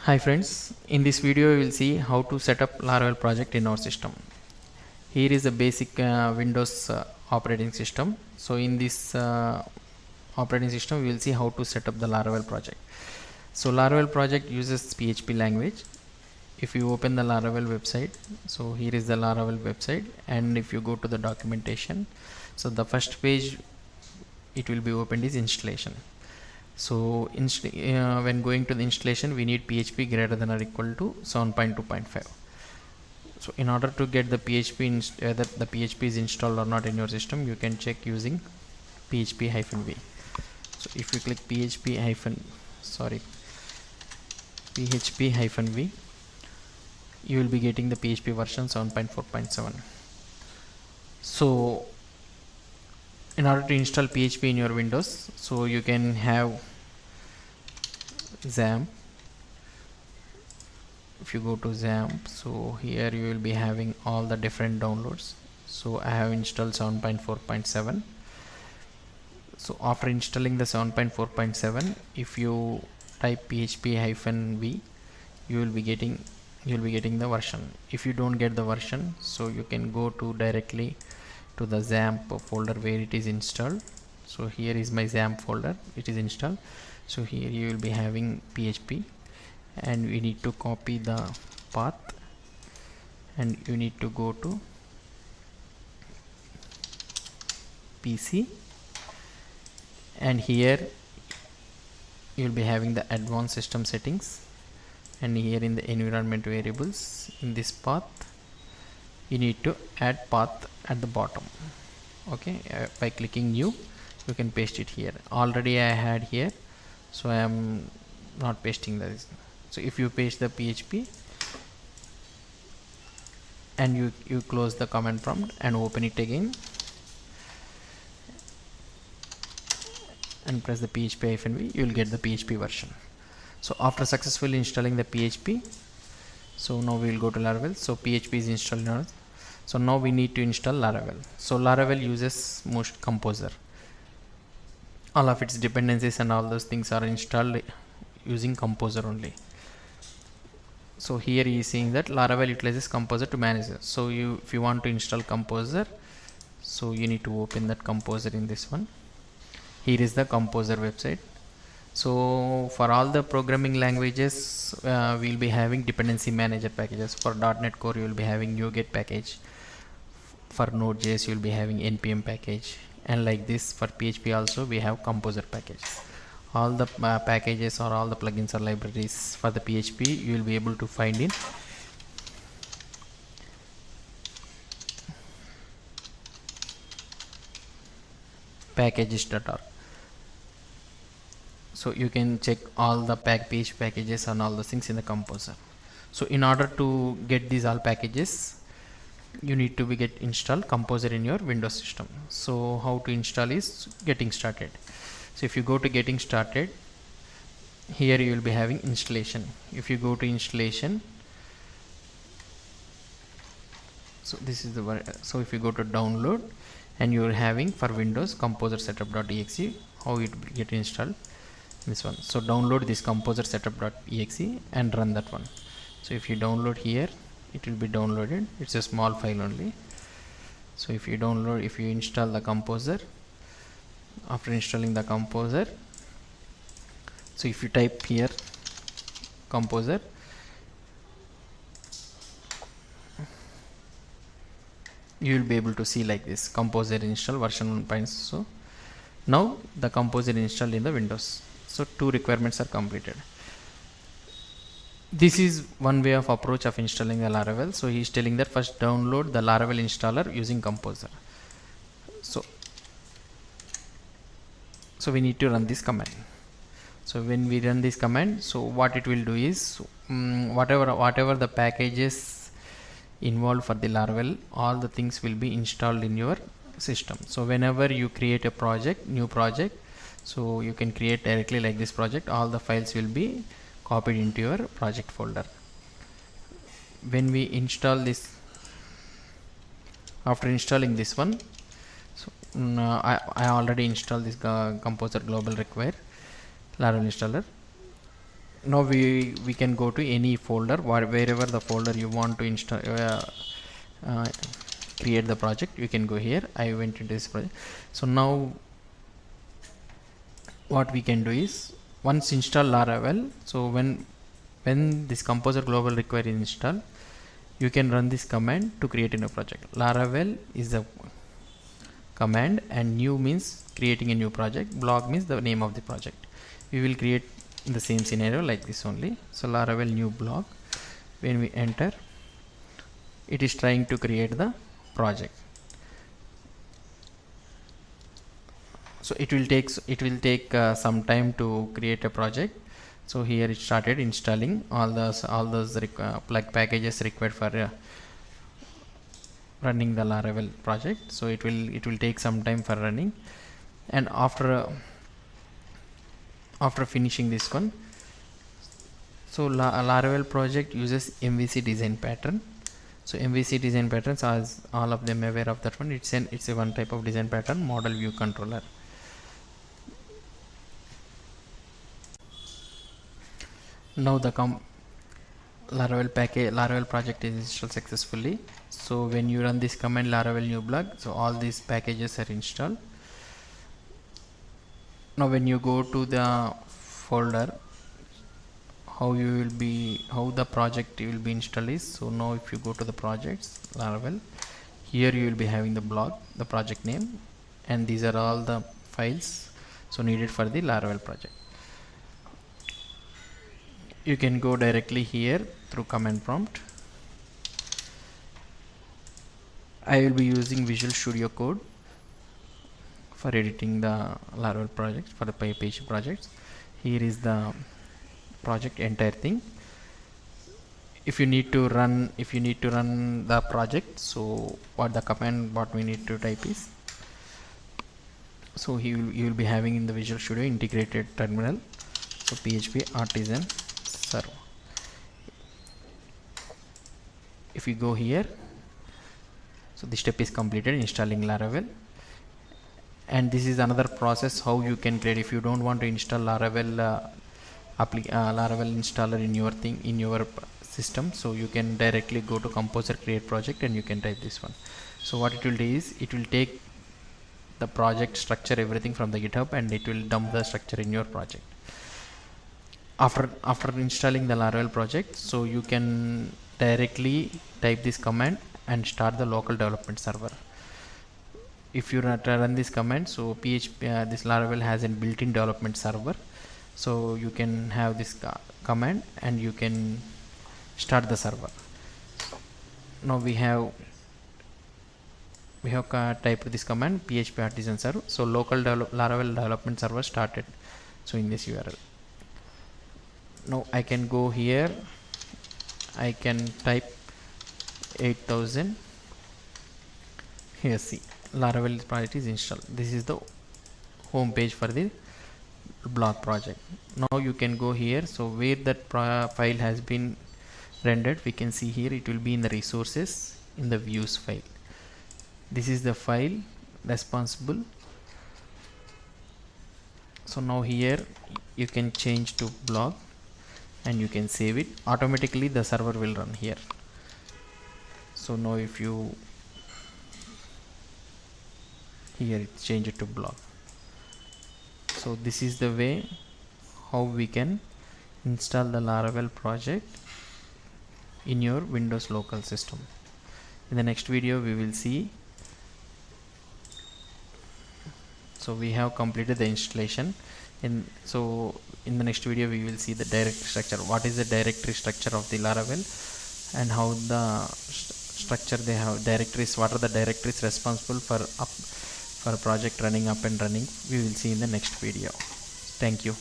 Hi friends, in this video we will see how to set up Laravel project in our system. Here is a basic Windows operating system. So in this operating system we will see how to set up the Laravel project. So Laravel project uses PHP language. If you open the Laravel website, so here is the Laravel website, and if you go to the documentation, so the first page it will be opened is installation. So when going to the installation, we need PHP greater than or equal to 7.2.5. So in order to get the PHP whether the PHP is installed or not in your system, you can check using php-v. So if you click php-v, you will be getting the PHP version 7.4.7. So in order to install PHP in your Windows, so you can have XAMPP. If you go to XAMPP, so here you will be having all the different downloads. So I have installed 7.4.7. so after installing the 7.4.7, if you type php-v, you will be getting the version. If you don't get the version, so you can go to directly to the XAMPP folder where it is installed. So here is my XAMPP folder, it is installed. So here you will be having PHP, and we need to copy the path, and you need to go to PC, and here you will be having the advanced system settings, and here in the environment variables, in this path you need to add path at the bottom. Okay, by clicking new, you can paste it here. Already I had here, so I am not pasting this. So if you paste the PHP and you close the command prompt and open it again and press the php-v, you will get the PHP version. So after successfully installing the PHP, so now we will go to Laravel. So PHP is installed now. So now we need to install Laravel. So Laravel uses most Composer. All of its dependencies and all those things are installed using Composer only. So here he is saying that Laravel utilizes Composer to manage it. So if you want to install Composer, so you need to open that Composer in this one. Here is the Composer website. So for all the programming languages, we'll be having dependency manager packages. For .NET Core, you will be having NuGet package. For Node.js, you will be having npm package, and like this for PHP also we have Composer packages. All the packages or all the plugins or libraries for the PHP you will be able to find in packages.org. So you can check all the PHP packages and all the things in the Composer. So in order to get these all packages, you need to get install Composer in your Windows system. So how to install is getting started. So if you go to getting started, here you will be having installation. If you go to installation, so this is the so if you go to download, and you are having for Windows Composer setup.exe, how it will get installed, this one. So download this Composer setup.exe and run that one. So if you download here, it will be downloaded. It's a small file only. So if you install the Composer, after installing the Composer, so if you type here Composer, you will be able to see like this, Composer install version 1. So now the Composer installed in the Windows. So two requirements are completed. This is one way of approach of installing the Laravel. So he is telling that first download the Laravel installer using Composer. So we need to run this command. So when we run this command, so what it will do is whatever the packages involved for the Laravel, all the things will be installed in your system. So whenever you create a new project, so you can create directly like this project, all the files will be copied into your project folder. When we install this, after installing this one, so I already installed this Composer global require Laravel installer. now we can go to any folder, wherever the folder you want to install, uh, create the project. You can go here. I went into this project. So now what we can do is, once install Laravel, so when this Composer Global require install, you can run this command to create a new project. Laravel is the command, and new means creating a new project, blog means the name of the project. We will create in the same scenario like this only. So Laravel new blog, when we enter, it is trying to create the project. So it will take some time to create a project. So here it started installing all those plug packages required for running the Laravel project. So it will take some time for running, and after finishing this one, so Laravel project uses MVC design pattern. So MVC design patterns, as all of them aware of that one, it's a one type of design pattern, model view controller. Now the Laravel project is installed successfully. So when you run this command Laravel new blog, so all these packages are installed. Now when you go to the folder, how the project will be installed is, so now if you go to the projects Laravel, here you will be having the blog, the project name, and these are all the files so needed for the Laravel project. You can go directly here through command prompt. I will be using Visual Studio Code for editing the Laravel project, for the page projects. Here is the project entire thing. If you need to run the project, so what the command what we need to type is, so you will be having in the Visual Studio integrated terminal, so PHP artisan server. If you go here, so this step is completed, installing Laravel. And this is another process how you can create, if you don't want to install Laravel Laravel installer in your system, so you can directly go to Composer create project and you can type this one. So what it will do is, it will take the project structure, everything from the GitHub, and it will dump the structure in your project. After installing the Laravel project, so you can directly type this command and start the local development server. If you run this command, so PHP this Laravel has a built-in development server, so you can have this command and you can start the server. Now we have typed this command, PHP artisan server, so local Laravel development server started, so in this URL. Now I can go here, I can type 8000. Here, see, Laravel project is installed. This is the home page for the blog project. Now you can go here, so where that file has been rendered, we can see here it will be in the resources, in the views file. This is the file responsible. So now here you can change to blog and you can save it. Automatically the server will run here. So now if you here it change it to blog. So this is the way how we can install the Laravel project in your Windows local system. In the next video we will see, so we have completed the installation, so in the next video we will see the directory structure, what is the directory structure of the Laravel, and how the structure they have directories, what are the directories responsible for project running up and running. We will see in the next video. Thank you.